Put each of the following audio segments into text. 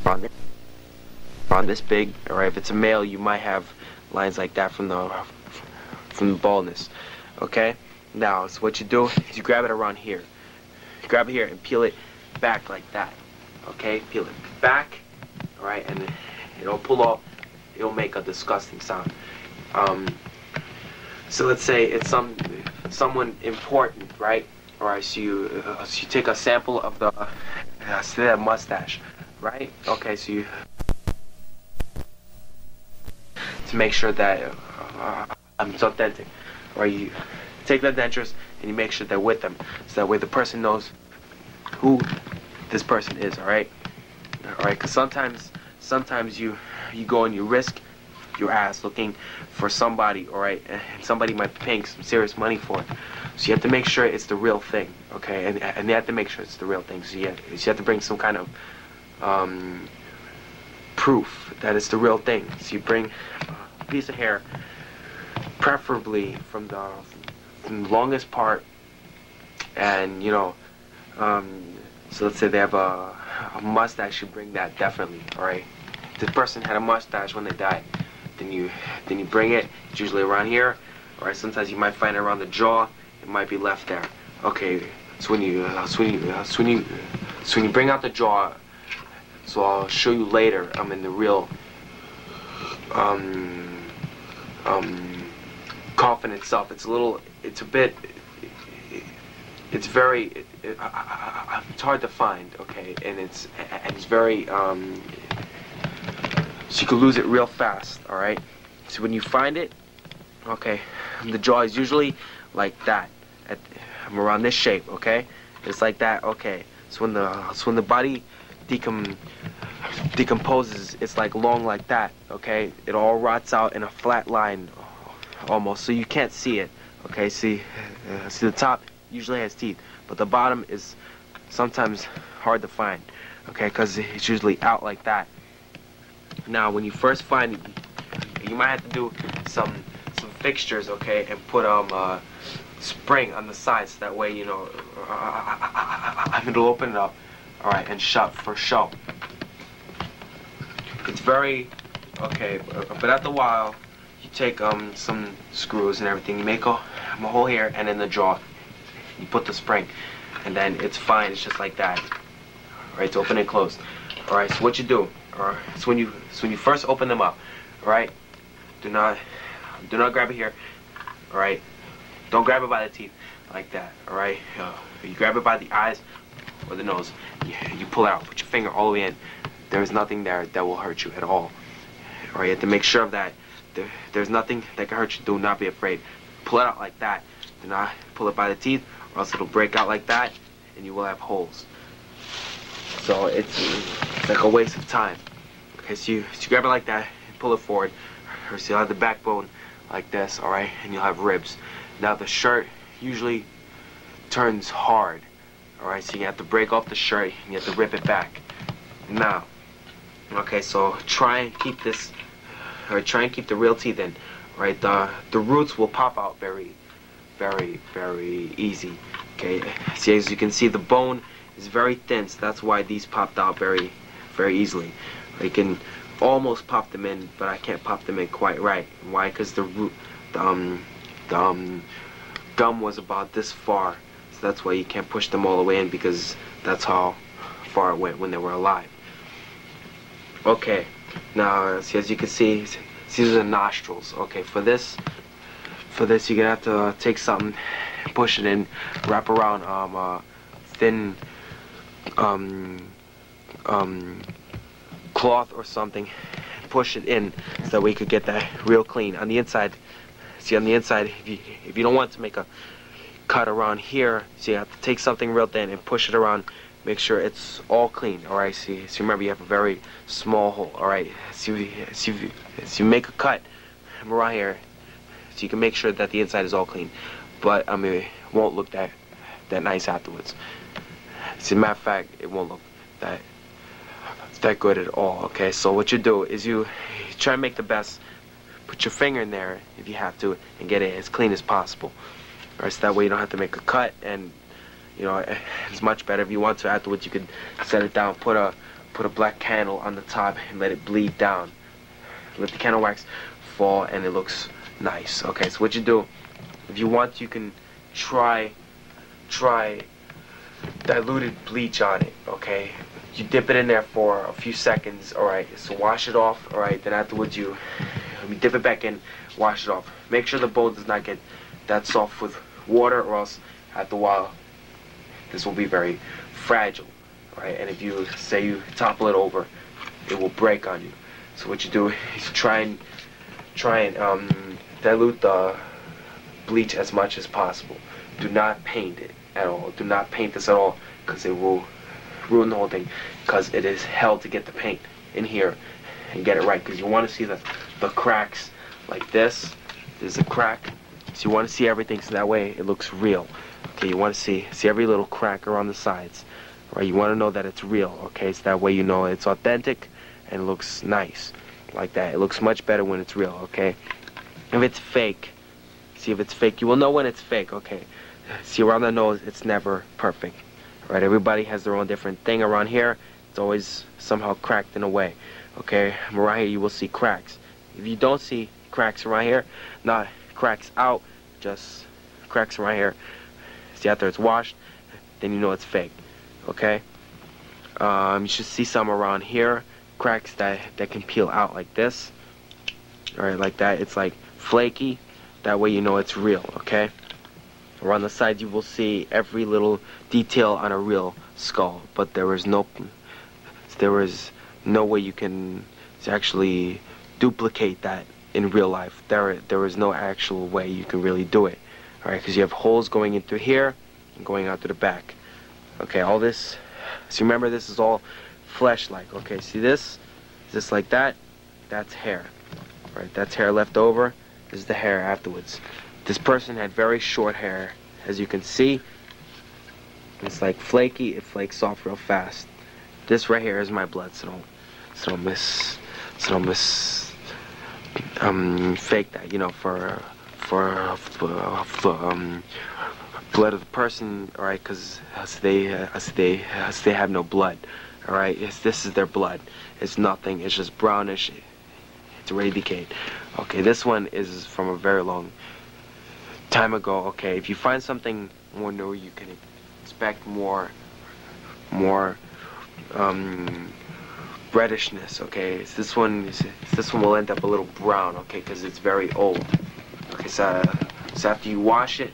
around this big. All right, if it's a male, you might have lines like that from the baldness. Okay, now so what you do is you grab it around here. You grab it here and peel it back like that. Okay, peel it back. All right, and it'll pull off. It'll make a disgusting sound. So let's say it's someone important, right? All right, so you take a sample of the say that mustache, right? Okay, so you to make sure that it's authentic, right? You take the dentures and you make sure they're with them, so that way the person knows who this person is. All right, because sometimes you go and you risk your ass looking for somebody, all right, and somebody might be paying some serious money for it. So you have to make sure it's the real thing, okay, and you have to make sure it's the real thing. So you have to bring some kind of proof that it's the real thing. So you bring a piece of hair, preferably from the longest part, and you know, so let's say they have a mustache. You bring that definitely, all right. If the person had a mustache when they died, then you bring it. It's usually around here, all right. Sometimes you might find it around the jaw. It might be left there. Okay. So when you bring out the jaw, so I'll show you later. I'm in the real coffin itself. It's very, it's hard to find, okay, and it's very, so you can lose it real fast, all right. So when you find it, okay, the jaw is usually like that, I'm around this shape, okay. It's like that, okay. So when the body decomposes, it's like long like that, okay. It all rots out in a flat line, almost, so you can't see it, okay. See the top usually has teeth, but the bottom is sometimes hard to find, okay, because it's usually out like that. Now when you first find it, you might have to do some fixtures, okay, and put a spring on the sides, so that way, you know, it'll open it up, all right, and shut for show. It's very okay, but after a while you take some screws and everything, you make a hole here, and in the jaw you put the spring, and then it's fine. It's just like that. All right, it's open and closed. All right, so what you do, so when you first open them up, all right, do not grab it here. All right, don't grab it by the teeth like that. All right, you grab it by the eyes or the nose. You pull it out. Put your finger all the way in. There is nothing there that will hurt you at all. All right, you have to make sure of that. There's nothing that can hurt you. Do not be afraid. Pull it out like that. Do not pull it by the teeth, or else it'll break out like that, and you will have holes. So it's like a waste of time. Okay, so you grab it like that and pull it forward, or so you'll have the backbone like this, all right, and you'll have ribs. Now the shirt usually turns hard, all right, so you have to break off the shirt and you have to rip it back. Now, okay, so try and keep this, or try and keep the real teeth in, right? The roots will pop out very easy. Okay, see, as you can see, the bone is very thin, so that's why these popped out very easily. I can almost pop them in, but I can't pop them in quite right. Why? Because the gum was about this far, so that's why you can't push them all the way in, because that's how far it went when they were alive. Okay, now see, as you can see, these are the nostrils. Okay, for this you're gonna have to take something, push it in, wrap around thin cloth or something, push it in, so that we could get that real clean. On the inside, see, on the inside, if you don't want to make a cut around here, so you have to take something real thin and push it around, make sure it's all clean. All right, see, remember, you have a very small hole. All right, so you make a cut around here, so you can make sure that the inside is all clean, but I mean, it won't look that nice afterwards. As a matter of fact, it won't look that good at all. Okay, so what you do is you try and make the best. Put your finger in there if you have to, and get it as clean as possible. All right, so that way you don't have to make a cut, and you know, it's much better. If you want to afterwards, you could set it down, put a put a black candle on the top and let it bleed down. Let the candle wax fall and it looks nice. Okay, so what you do, if you want, you can try diluted bleach on it. Okay, you dip it in there for a few seconds. Alright, so wash it off. Alright, then afterwards you dip it back in, wash it off. Make sure the bowl does not get that soft with water, or else after a while this will be very fragile. Right, and if you say you topple it over, it will break on you. So what you do is try and dilute the bleach as much as possible. Do not paint it at all. Do not paint this at all, because it will ruin the whole thing. Because it is hell to get the paint in here and get it right. Because you want to see the cracks like this. There's a crack, so you want to see everything, so that way it looks real. Okay, you want to see every little crack around the sides. Right, you want to know that it's real. Okay, so that way you know it's authentic and it looks nice like that. It looks much better when it's real. Okay, if it's fake, see, if it's fake, you will know when it's fake. Okay, see, around the nose it's never perfect. Right, everybody has their own different thing. Around here it's always somehow cracked in a way. Okay, around here you will see cracks. If you don't see cracks around here, not cracks out, just cracks around here, see, after it's washed, then you know it's fake. Okay, you should see some around here, cracks that can peel out like this. Alright, like that. It's like flaky. That way you know it's real. Okay, around the sides you will see every little detail on a real skull, but there is no way you can actually duplicate that in real life. There is no actual way you can really do it. Alright, because you have holes going in through here and going out through the back. Okay, all this, so remember, this is all flesh-like. Okay, see this? Just like that, that's hair. Right, that's hair left over. This is the hair afterwards. This person had very short hair, as you can see. It's like flaky, it flakes off real fast. This right here is my blood, so don't fake that, you know, for blood of the person, alright, because they have no blood. Alright, this is their blood. It's nothing, it's just brownish, it's already decayed. Okay, this one is from a very long time ago. Okay, if you find something more new, you can expect more reddishness. Okay, this one will end up a little brown. Okay, because it's very old. Okay, so after you wash it,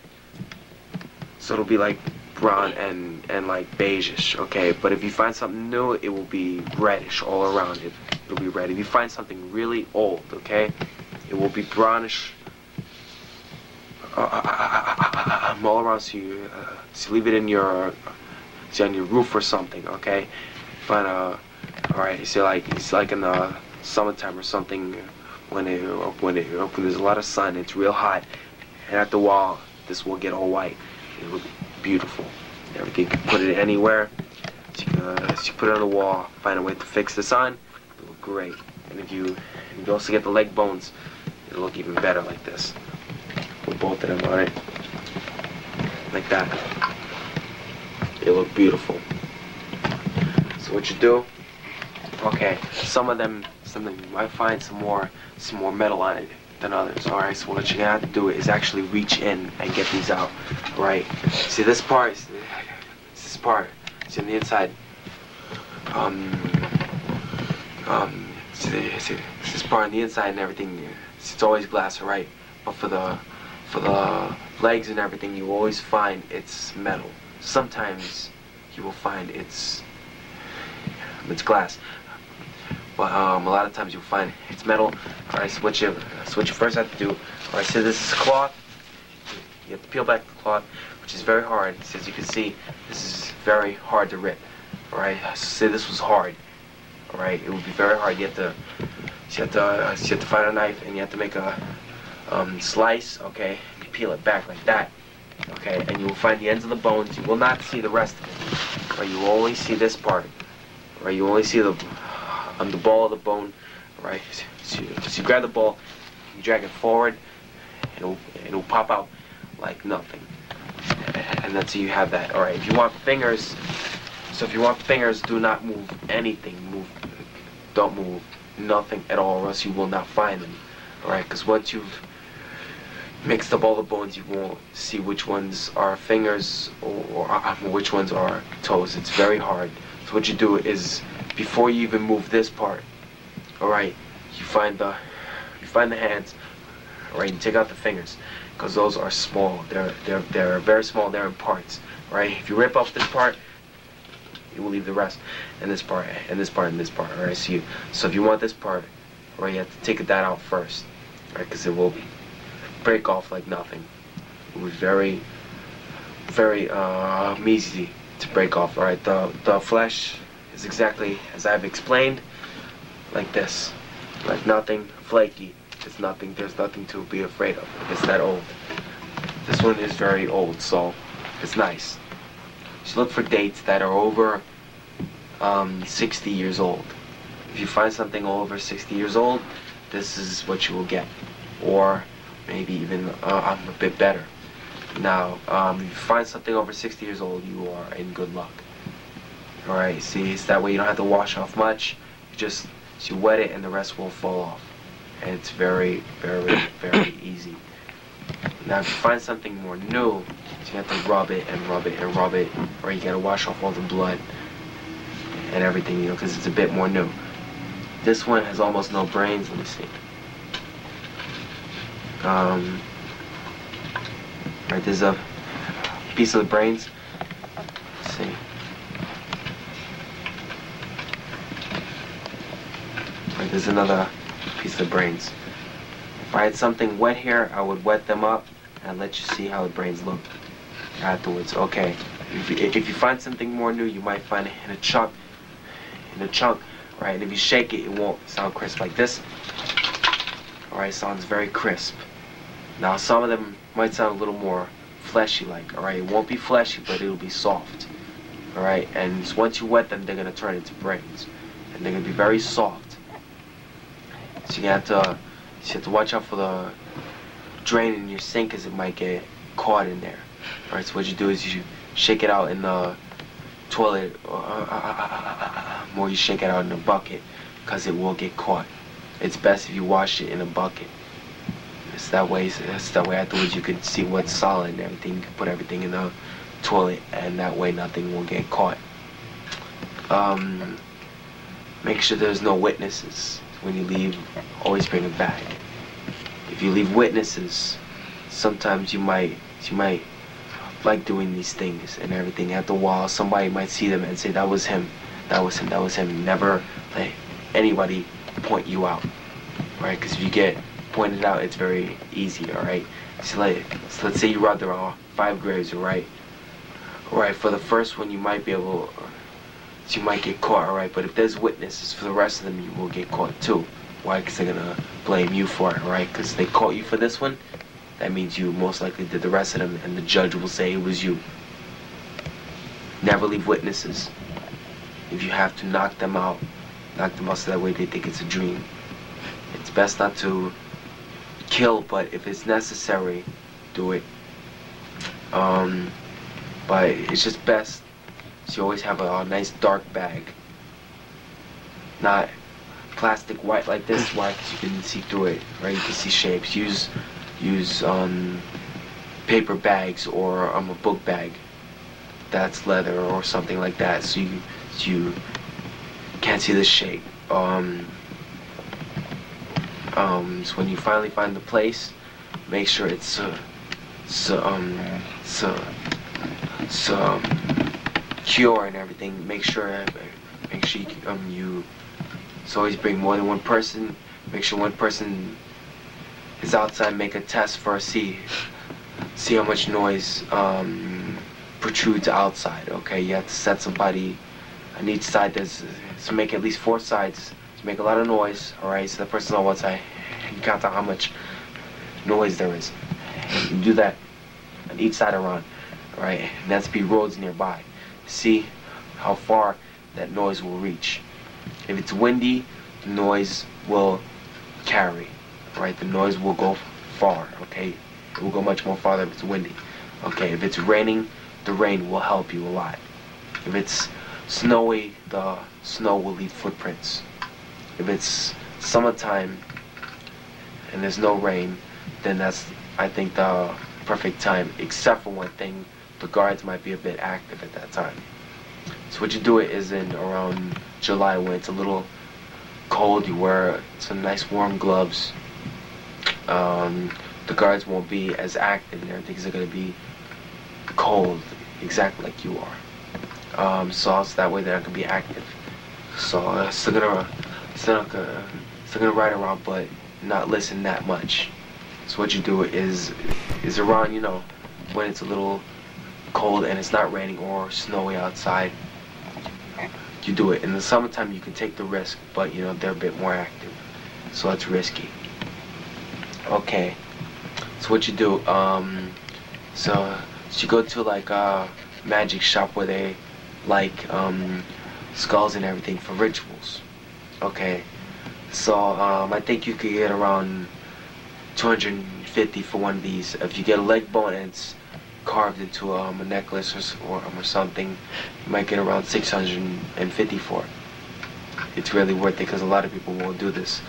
so it'll be like brown and like beigeish. Okay, but if you find something new, it will be reddish all around it. It'll be red. If you find something really old, okay, it will be brownish all around. So you leave it in your on your roof or something. Okay, find alright. You see, it's like in the summertime or something, when there's a lot of sun, it's real hot, and after a while this will get all white. It will look beautiful. Everything, you can put it anywhere. So you put it on the wall, find a way to fix this on, it'll look great. And if you also get the leg bones, it'll look even better like this. With both of them, alright? Like that. It'll look beautiful. So what you do, okay, some of them you might find some more metal on it than others. Alright, so what you're gonna have to do is actually reach in and get these out. Right? See this part? This part. See on the inside. See this part on the inside and everything. It's always glass, right? But for the legs and everything, you always find it's metal. Sometimes you will find it's glass. But a lot of times you'll find it's metal. Alright, so what you first have to do, alright, so this is cloth. You have to peel back the cloth, which is very hard. So as you can see, this is very hard to rip. Alright, so say this was hard. Alright, it would be very hard. You have to find a knife and you have to make a slice, okay? You peel it back like that. Okay, and you will find the ends of the bones. You will not see the rest of it. Or you will only see this part. Or you only see the ball of the bone. Right? So you grab the ball, you drag it forward, and it'll pop out like nothing. And that's how you have that. Alright, if you want fingers, So if you want fingers, do not move anything. Don't move nothing at all, or else you will not find them. Alright, because once you've mixed up all the bones, you won't see which ones are fingers or which ones are toes. It's very hard. So what you do is, before you even move this part, alright, you find the hands. Alright, you take out the fingers, because those are small. They're very small. They're in parts. Right? If you rip off this part, you will leave the rest, and this part, and this part, and this part. Alright, so if you want this part, right, you have to take that out first, right? Because it will break off like nothing. It will be very, very easy to break off. Alright, the flesh is exactly as I've explained, like this, like nothing, flaky. It's nothing. There's nothing to be afraid of. It's that old. This one is very old, so it's nice. So look for dates that are over 60 years old. If you find something over 60 years old, this is what you will get, or maybe even a bit better. Now, if you find something over 60 years old, you are in good luck. All right, see, it's that way you don't have to wash off much. You wet it, and the rest will fall off, and it's very, very, very easy. Now, if you find something more new, you have to rub it and rub it and rub it, or you gotta wash off all the blood and everything, you know, because it's a bit more new. This one has almost no brains. Let me see. Right, there's a piece of the brains. Let's see. Right, there's another piece of the brains. If I had something wet here, I would wet them up and let you see how the brains look afterwards. Okay, if you find something more new, you might find it in a chunk, right? And if you shake it, it won't sound crisp like this. Alright, sounds very crisp. Now some of them might sound a little more fleshy like, alright? It won't be fleshy, but it'll be soft. Alright, and once you wet them, they're gonna turn into brains, and they're gonna be very soft. So you have to watch out for the drain in your sink, because it might get caught in there. Alright, so what you do is you shake it out in the toilet, or you shake it out in a bucket, because it will get caught. It's best if you wash it in a bucket. It's that way afterwards you can see what's solid and everything. You can put everything in the toilet, and that way nothing will get caught. Make sure there's no witnesses. When you leave, always bring a bag. If you leave witnesses, sometimes you might like doing these things and everything. After a while, somebody might see them and say, that was him, that was him, that was him. Never let anybody point you out, right? Because if you get pointed out, it's very easy, alright? So let's say you robbed around 5 graves, alright? Alright, for the first one, you might get caught, alright? But if there's witnesses for the rest of them, you will get caught too. Why? Because they're gonna blame you for it, right? Because they caught you for this one, that means you most likely did the rest of them, and the judge will say it was you. Never leave witnesses. If you have to, knock them out so that way they think it's a dream. It's best not to kill, but if it's necessary, do it. But it's just best so you always have a nice dark bag, not plastic white like this. Why? Because you can see through it, right? You can see shapes. Use paper bags, or a book bag that's leather or something like that, so you can't see the shape. So when you finally find the place, make sure it's secure and everything. Make sure you always bring more than one person. Make sure one person is outside. Make a test first. See how much noise protrudes outside. Okay, you have to set somebody on each side. So make at least 4 sides to make a lot of noise. All right, so the person on one side, you count out how much noise there is. You do that on each side around. All right, and that's be roads nearby. See how far that noise will reach. If it's windy, the noise will carry. Right, the noise will go far. Okay, it will go much more farther if it's windy. Okay, if it's raining, the rain will help you a lot. If it's snowy, the snow will leave footprints. If it's summertime and there's no rain, then that's, I think, the perfect time, except for one thing: the guards might be a bit active at that time. So what you do it is in around July, when it's a little cold. You wear some nice warm gloves. The guards won't be as active and everything, because they're going to be cold, exactly like you are. So that way they're not going to be active. So still gonna ride around, but not listen that much. So what you do is around, you know, when it's a little cold and it's not raining or snowy outside, you do it. In the summertime you can take the risk, but you know, they're a bit more active, so it's risky. Okay, so what you do, so you go to like a magic shop where they like skulls and everything for rituals. Okay, so I think you could get around 250 for one of these. If you get a leg bone and it's carved into a necklace or something, you might get around 650 for it. It's really worth it, because a lot of people won't do this,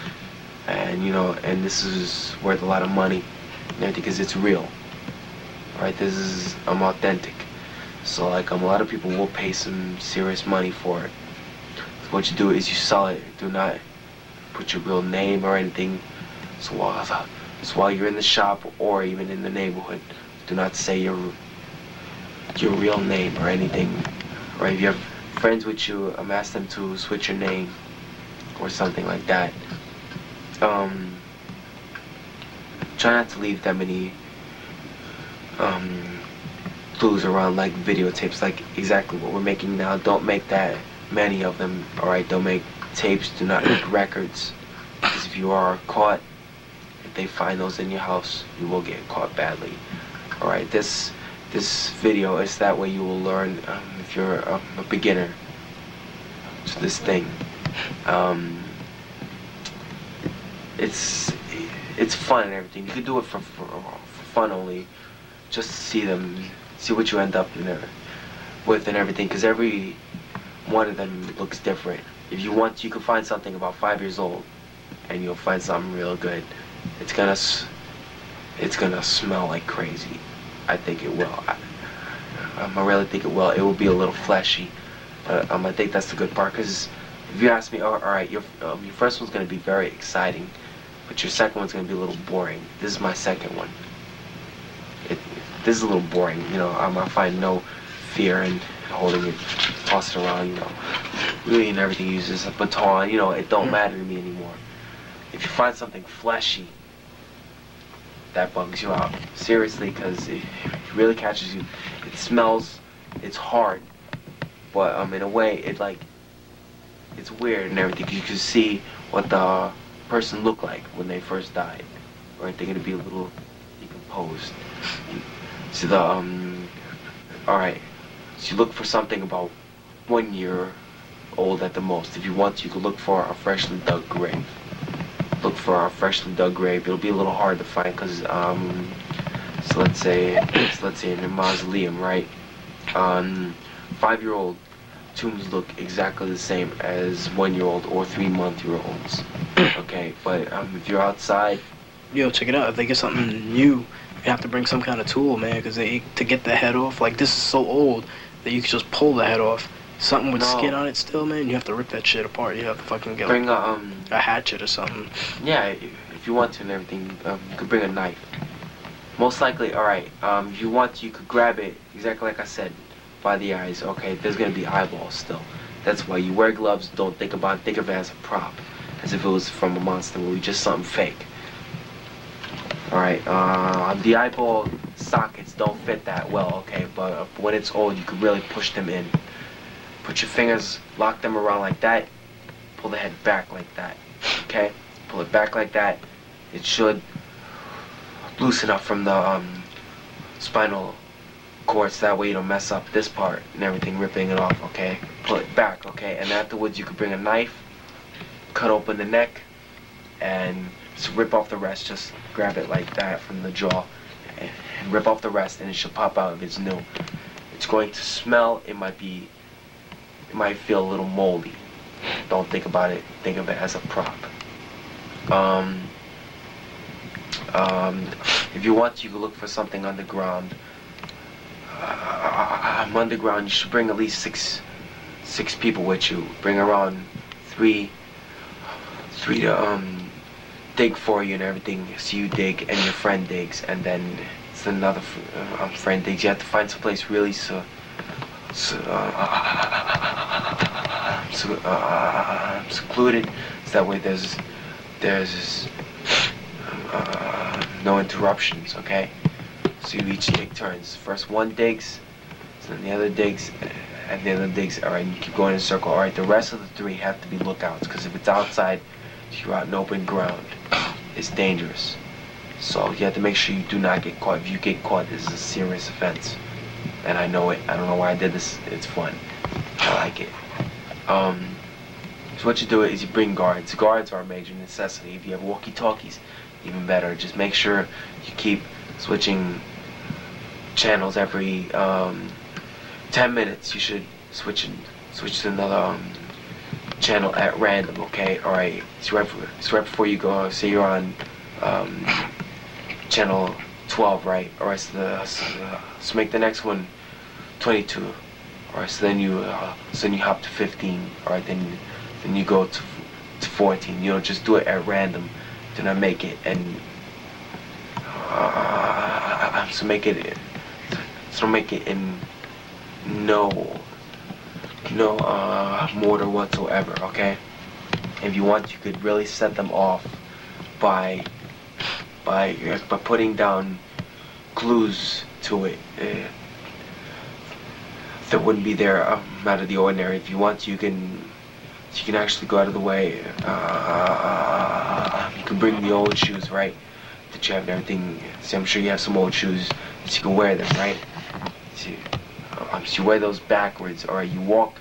and you know, and this is worth a lot of money and everything, because it's real. Right, this is authentic. So like a lot of people will pay some serious money for it. So what you do is you sell it. Do not put your real name or anything. So while you're in the shop or even in the neighborhood, do not say your real name or anything. Or if you have friends with you, ask them to switch your name or something like that. Try not to leave that many clues around, like videotapes, like exactly what we're making now. Don't make that many of them. Alright, don't make tapes, do not make records, because if you are caught, if they find those in your house, you will get caught badly. Alright, this video is that way you will learn, if you're a beginner to this thing. It's fun and everything. You can do it for fun only, just to see what you end up with and everything, because every one of them looks different. If you want, you can find something about 5 years old and you'll find something real good. It's gonna smell like crazy. I think it will. I really think it will. It will be a little fleshy, but I think that's the good part, because if you ask me, alright, your first one's gonna be very exciting, but your second one's gonna be a little boring. This is my second one. This is a little boring, you know. I find no fear in holding it, toss it around, you know. Really, and everything uses a baton, you know. It don't matter to me anymore. If you find something fleshy, that bugs you out, seriously, because it really catches you. It smells, it's hard, but in a way, it's weird and everything. You can see what the person looked like when they first died, right? They're gonna be a little decomposed. So alright, so you look for something about 1 year old at the most. If you want, you can look for a freshly dug grave. Look for a freshly dug grave. It'll be a little hard to find, because so let's say in a mausoleum, right? 5-year-old tombs look exactly the same as 1-year-old or 3-month-olds. Okay, but if you're outside, yo, check it out. If they get something new, you have to bring some kind of tool, man, because to get the head off, like, this is so old that you can just pull the head off. Something with skin on it still, man, you have to rip that shit apart. You have to fucking get bring a hatchet or something. Yeah, if you want to and everything, you could bring a knife. Most likely, alright, if you want, you could grab it, exactly like I said, by the eyes. Okay, there's gonna be eyeballs still. That's why you wear gloves. Don't think of it as a prop, as if it was from a monster movie, just something fake. Alright, the eyeball sockets don't fit that well, okay, but when it's old, you can really push them in. Put your fingers, lock them around like that, pull the head back like that, okay? Pull it back like that. It should loosen up from the spinal cord, so that way you don't mess up this part and everything, ripping it off, okay? Pull it back, okay? And afterwards, you could bring a knife, cut open the neck, and just rip off the rest. Just grab it like that from the jaw and rip off the rest, and it should pop out if it's new. It's going to smell. It might be it might feel a little moldy. Don't think about it. Think of it as a prop. If you want, you can look for something underground. Underground, you should bring at least six people with you. Bring around three to dig for you and everything. So you dig and your friend digs, and then it's another friend digs. You have to find some place really secluded, so that way there's no interruptions. Okay, so you each take turns. First one digs, so then the other digs, and the other digs. All right, and you keep going in a circle. All right, the rest of the three have to be lookouts, because if it's outside, you're out in open ground, it's dangerous. So you have to make sure you do not get caught. If you get caught, this is a serious offense, and I know it. I don't know why I did this. It's fun. I like it. So what you do is you bring guards. Guards are a major necessity. If you have walkie-talkies, even better. Just make sure you keep switching channels every 10 minutes. You should switch to another channel at random. Okay, all right. So right before you go, say you're on channel 12, right? All right. So make the next one 22. All right. So then you hop to 15. All right. Then you go to 14. You don't just do it at random. Do not make it and make it in no mortar whatsoever. Okay. If you want, you could really set them off by putting down clues to it that wouldn't be there out of the ordinary. If you want, you can actually go out of the way. You can bring the old shoes, right, that you have and everything. See, I'm sure you have some old shoes, so you can wear them, right? So you wear those backwards, or you walk,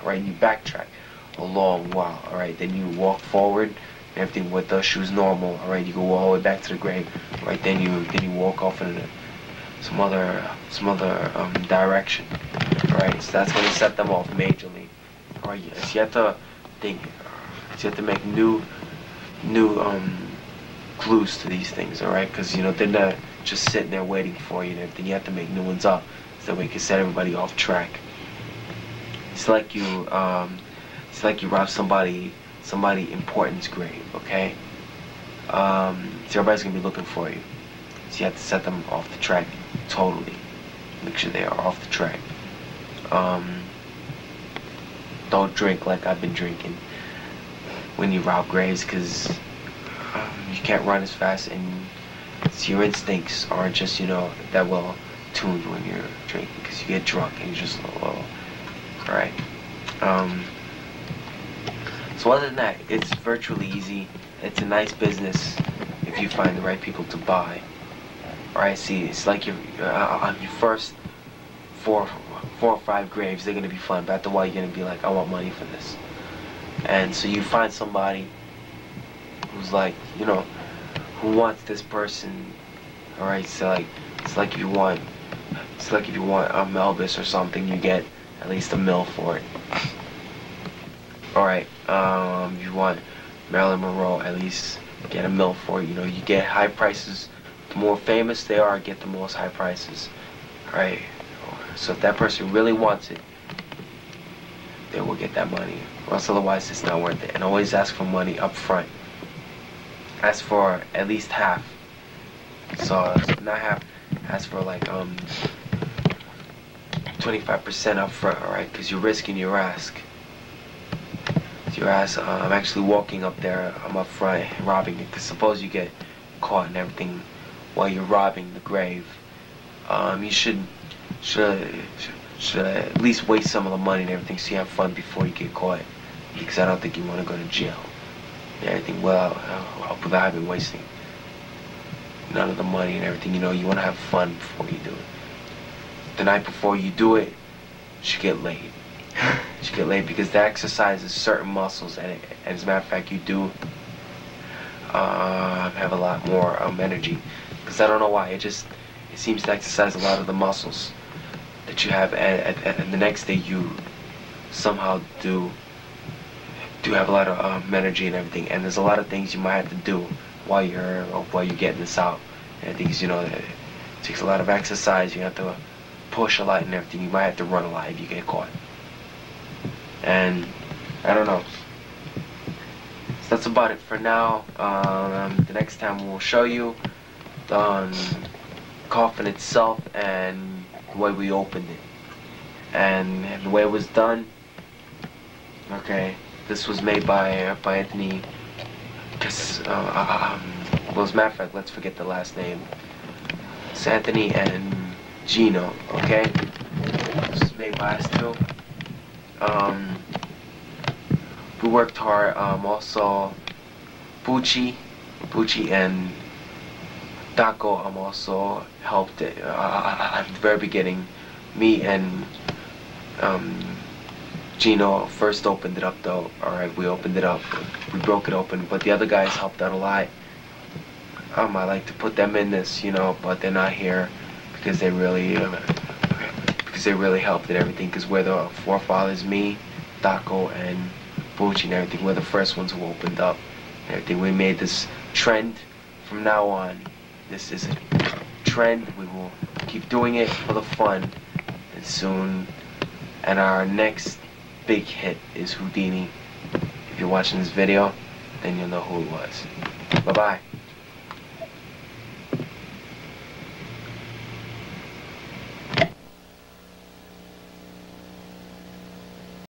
right, and you backtrack a long while, all right? Then you walk forward and everything with those shoes normal, all right? You go all the way back to the grave, right? Then you walk off in some other direction, all right? So that's going to set them off majorly. Alright, yes, you have to think. So you have to make new clues to these things, alright? Because they're not just sitting there waiting for you and everything. You have to make new ones up so that we can set everybody off track. It's like you rob somebody important's grave, okay? So everybody's gonna be looking for you. So you have to set them off the track totally. Make sure they are off the track. Don't drink like I've been drinking when you rob graves, because you can't run as fast, and so your instincts aren't just that well tuned when you're drinking, because you get drunk and you're just low. Alright. So other than that, it's virtually easy. It's a nice business if you find the right people to buy. Alright, see, it's like your first four or five graves, they're gonna be fun, but after a while you're gonna be like, I want money for this. And so you find somebody who's like, who wants this person. Alright, so it's like if you want Elvis or something, you get at least $1 million for it. Alright, if you want Marilyn Monroe, at least get $1 million for it. You get high prices. The more famous they are, get the most high prices. Alright. So if that person really wants it, they will get that money. Or else otherwise it's not worth it. And always ask for money up front. Ask for at least half. So not half, ask for like 25% up front, alright? Because you're risking your ass. I'm actually walking up there, I'm up front robbing it. Because suppose you get caught and everything while you're robbing the grave. You should at least waste some of the money and everything, so you have fun before you get caught, because I don't think you want to go to jail and everything without having wasting none of the money and everything. You want to have fun before you do it. The night before you do it, you should get laid. You should get laid, because that exercises certain muscles, and as a matter of fact, you do have a lot more energy, because I don't know why, it seems to exercise a lot of the muscles that you have, and the next day you somehow do have a lot of energy and everything, and there's a lot of things you might have to do while you're getting this out. And I think, you know, it takes a lot of exercise. You have to push a lot and everything. You might have to run a lot if you get caught. And I don't know. So that's about it for now. The next time we'll show you the coffin itself and the way we opened it and the way it was done. Okay, this was made by Anthony. Well, as a matter of fact, let's forget the last name. It's Anthony and Gino. Okay, this was made by us too. We worked hard. Also, Bucci and Taco also helped it at the very beginning. Me and Gino first opened it up though. Alright, we opened it up. We broke it open, but the other guys helped out a lot. I like to put them in this, you know, but they're not here because they really helped and everything, because we're the forefathers, me, Taco, and Bucci and everything. We're the first ones who opened up and everything. We made this trend from now on. This is a trend. We will keep doing it for the fun, and soon. And our next big hit is Houdini. If you're watching this video, then you'll know who it was. Bye-bye.